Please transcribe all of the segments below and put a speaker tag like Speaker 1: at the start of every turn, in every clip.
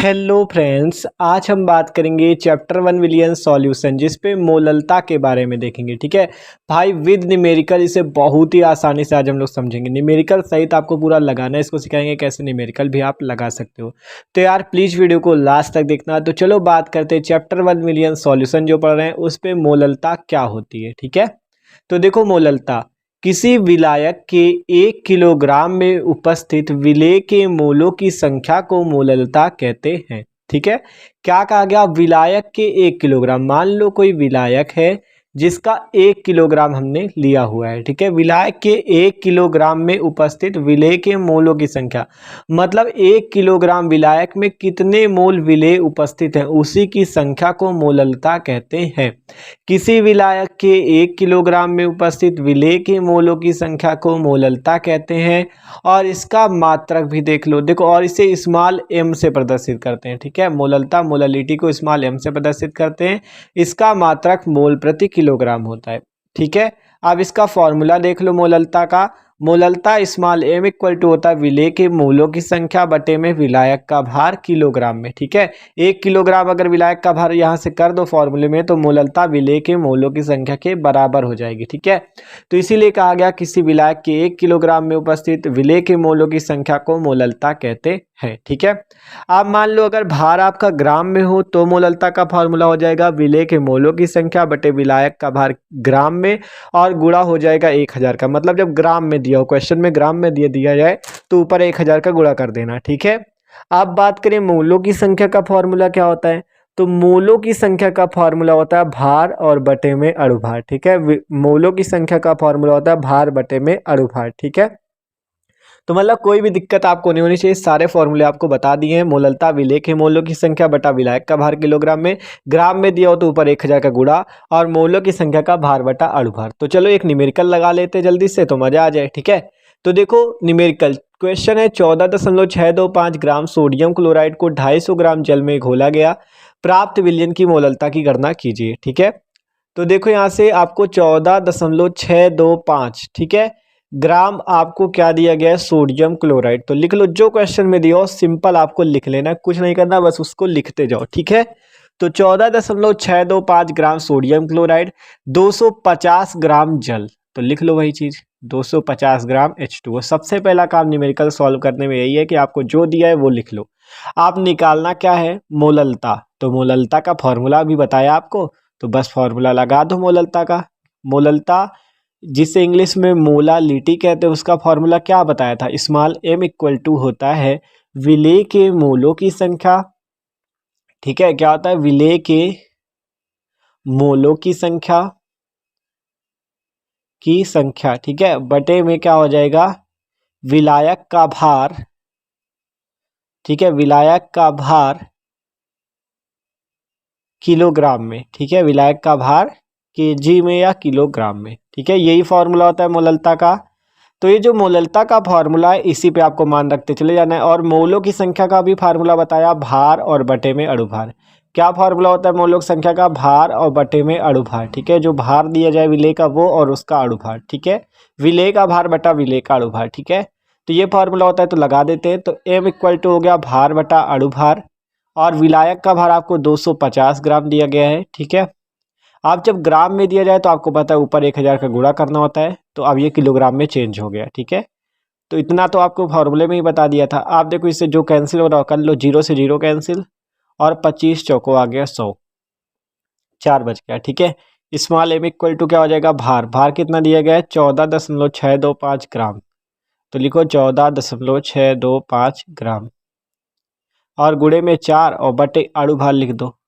Speaker 1: Hello friends, आज हम बात करेंगे चैप्टर 1 विलियन सॉल्यूशन जिस पे मोललता के बारे में देखेंगे। ठीक है भाई, विद न्यूमेरिकल इसे बहुत ही आसानी से आज हम लोग समझेंगे। न्यूमेरिकल सहित आपको पूरा लगाना है, इसको सिखाएंगे कैसे न्यूमेरिकल भी आप लगा सकते हो। तो यार प्लीज़ वीडियो को लास्ट तक देखना। तो चलो बात करते हैं चैप्टर 1 विलियन सॉल्यूशन जो पढ़ रहे हैं उस पर मोललता क्या होती है। ठीक है, तो देखो मोललता किसी विलायक के 1 किलोग्राम में उपस्थित विलेय के मोलों की संख्या को मोललता कहते हैं। ठीक है, क्या कहा गया? विलायक के 1 किलोग्राम। मान लो कोई विलायक है जिसका 1 किलोग्राम हमने लिया हुआ है। ठीक है, विलायक के 1 किलोग्राम में उपस्थित विलेय के मोलों की संख्या, मतलब 1 किलोग्राम विलायक में कितने मोल विलेय उपस्थित हैं उसी की संख्या को मोललता कहते हैं। किसी विलायक के 1 किलोग्राम में उपस्थित विलेय के मोलों की संख्या को मोललता कहते हैं। और इसका मात्रक भी देख लो, देखो, और इसे स्मॉल m से प्रदर्शित करते हैं। ठीक है, मोललता मोललिटी को स्मॉल m से प्रदर्शित करते हैं। इसका मात्रक मोल प्रति किलोग्राम होता है। ठीक है, अब इसका फॉर्मूला देख लो मोललता का। मोललता स्मॉल m इक्वल टू होता है विलेय के मोलों की संख्या बटे में विलायक का भार किलोग्राम में। ठीक है, 1 किलोग्राम अगर विलायक का भार यहाँ से कर दो फॉर्मूले में तो मोललता विलेय के मोलों की संख्या के बराबर हो जाएगी। ठीक है, तो इसीलिए कहा गया किसी विलायक के 1 किलोग्राम में उपस्थित विलेय के मोलों की संख्या को मोललता कहते हैं। ठीक है, आप मान लो अगर भार आपका ग्राम में हो तो मोललता का फॉर्मूला हो जाएगा विलेय के मोलों की संख्या बटे विलायक का भार ग्राम में और गुणा हो जाएगा 1000 का। मतलब जब ग्राम में दिया हो, क्वेश्चन में ग्राम में दिया जाए तो ऊपर 1000 का गुणा कर देना। ठीक है, अब बात करें मोलों की संख्या का फॉर्मूला क्या होता है, तो मोलों की संख्या का फॉर्मूला होता है भार और बटे में अणुभार। ठीक है, मोलों की संख्या का फॉर्मूला होता है भार बटे में अणुभार। ठीक है, तो मतलब कोई भी दिक्कत आपको नहीं होनी चाहिए, सारे फॉर्मूले आपको बता दिए हैं। मोललता विलेय के मोलों की संख्या बटा विलायक का भार किलोग्राम में, ग्राम में दिया हो तो ऊपर 1000 का गुणा और मोलों की संख्या का भार बटा अणुभार। तो चलो एक न्यूमेरिकल लगा लेते हैं जल्दी से, तो मजा आ जाए। ठीक है, तो देखो न्यूमेरिकल क्वेश्चन है 14.625 ग्राम सोडियम क्लोराइड को 250 ग्राम जल में घोला गया, प्राप्त विलयन की मोललता की गणना कीजिए। ठीक है, तो देखो यहाँ से आपको 14.625, ठीक है, ग्राम आपको क्या दिया गया है, सोडियम क्लोराइड। तो लिख लो जो क्वेश्चन में दिया हो, सिंपल आपको लिख लेना, कुछ नहीं करना, बस उसको लिखते जाओ। ठीक है, तो 14.625 ग्राम सोडियम क्लोराइड, 250 ग्राम जल। तो लिख लो वही चीज, 250 ग्राम H2O। सबसे पहला काम न्यूमेरिकल सॉल्व करने में यही है कि आपको जो दिया है वो लिख लो। आप निकालना क्या है, मोललता। तो मोललता का फॉर्मूला भी बताया आपको, तो बस फॉर्मूला लगा दो मोललता का। मोललता जिसे इंग्लिश में मोलालिटी कहते हैं उसका फॉर्मूला क्या बताया था, स्मॉल m इक्वल टू होता है विलेय के मोलों की संख्या। ठीक है, क्या होता है, विलेय के मोलों की संख्या। ठीक है, बटे में क्या हो जाएगा, विलायक का भार। ठीक है, विलायक का भार किलोग्राम में। ठीक है, विलायक का भार केजी में या किलोग्राम में। ठीक है, यही फॉर्मूला होता है मोललता का। तो ये जो मोललता का फॉर्मूला है इसी पे आपको मान रखते चले जाना है। और मोलों की संख्या का भी फार्मूला बताया, भार और बटे में अणुभार। क्या फार्मूला होता है मोलों की संख्या का, भार और बटे में अणुभार। ठीक है, जो भार दिया जाए विलेय का वो और उसका अणुभार। ठीक है, विलेय का भार बटा विलेय का अणुभार। ठीक है, तो ये फार्मूला होता है, तो लगा देते हैं। तो m इक्वल टू हो गया भार बटा अणुभार और विलायक का भार आपको 250 ग्राम दिया गया है। ठीक है, आप जब ग्राम में दिया जाए तो आपको पता है ऊपर 1000 का गुणा करना होता है, तो अब ये किलोग्राम में चेंज हो गया। ठीक है, तो इतना तो आपको फॉर्मूले में ही बता दिया था। आप देखो इससे जो कैंसिल हो रहा कर लो, 0 से 0 कैंसिल और 25 चौको आ गया 100, 4 बच गया। ठीक है, स्मॉल m इक्वल टू क्या हो जाएगा, भार। भार कितना दिया गया है, 14.625 ग्राम। तो लिखो 14.625 ग्राम और गुणे में 4 और बटे अणुभार लिख दो।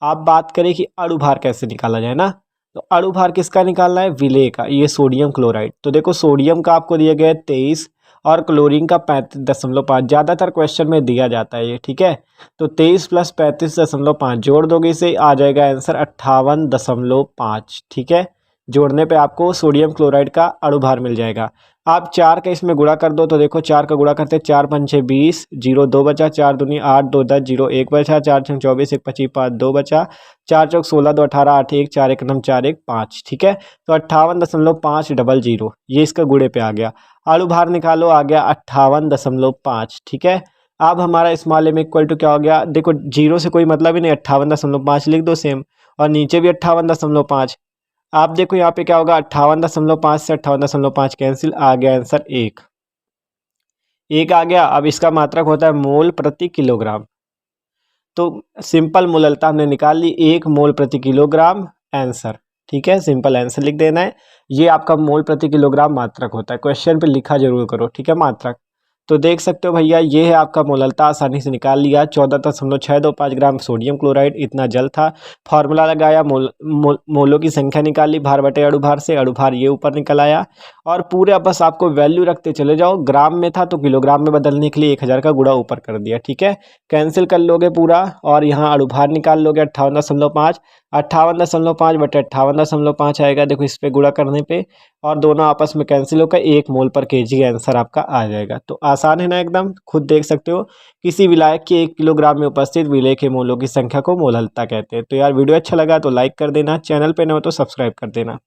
Speaker 1: आप बात करें कि अणुभार कैसे निकाला जाए ना, तो अणुभार किसका निकालना है, विलेय का, ये सोडियम क्लोराइड। तो देखो सोडियम का आपको दिया गया है 23 और क्लोरीन का 35.5, ज़्यादातर क्वेश्चन में दिया जाता है ये। ठीक है, तो 23 प्लस 35.5 जोड़ दोगे इसे आ जाएगा आंसर 58.5। ठीक है, जोड़ने पे आपको सोडियम क्लोराइड का अणुभार मिल जाएगा। आप 4 का इसमें गुणा कर दो, तो देखो 4 का गुणा करते 4 पंचे 20, 0 2 बचा, 4 दूनी 8, 2 10, 0 1 बचा, 4 छंग 24, 1 25 5 2 बचा, 4 चौक 16, 2 18, 8 1 4 1 9 4 1 5। ठीक है, तो 58.500, ये इसका गुणे पे आ गया। अणुभार निकालो, आ गया 58.5। ठीक है, अब हमारा स्मॉल m इक्वल टू क्या हो गया, देखो जीरो से कोई मतलब ही नहीं, 58.5 लिख दो सेम, और नीचे भी 58.5। आप देखो यहाँ पे क्या होगा, 58.5 से 58.5 कैंसिल, आ गया आंसर एक आ गया। अब इसका मात्रक होता है मोल प्रति किलोग्राम, तो सिंपल मोललता हमने निकाल ली, 1 मोल प्रति किलोग्राम आंसर। ठीक है, सिंपल आंसर लिख देना है। ये आपका मोल प्रति किलोग्राम मात्रक होता है, क्वेश्चन पे लिखा जरूर करो। ठीक है, मात्रक। तो देख सकते हो भैया, ये है आपका मोललता, आसानी से निकाल लिया। 14.625 ग्राम सोडियम क्लोराइड इतना जल था। फार्मूला लगाया, मोलों की संख्या निकाली भार बटे अणुभार से, अणुभार ये ऊपर निकल आया। और पूरा बस आपको वैल्यू रखते चले जाओ, ग्राम में था तो किलोग्राम में बदलने के लिए 1000 का गुणा ऊपर कर दिया। ठीक है, कैंसिल कर लोगे पूरा, और यहाँ अणुभार निकाल लोगे 58.5। 58.5 बटे 58.5 आएगा, देखो इस पे गुणा करने पे, और दोनों आपस में कैंसिल होकर 1 मोल/kg आंसर आपका आ जाएगा। तो आसान है ना एकदम, खुद देख सकते हो। किसी विलायक के 1 किलोग्राम में उपस्थित विलेय के मोलों की संख्या को मोललता कहते हैं। तो यार वीडियो अच्छा लगा तो लाइक कर देना, चैनल पे न हो तो सब्सक्राइब कर देना।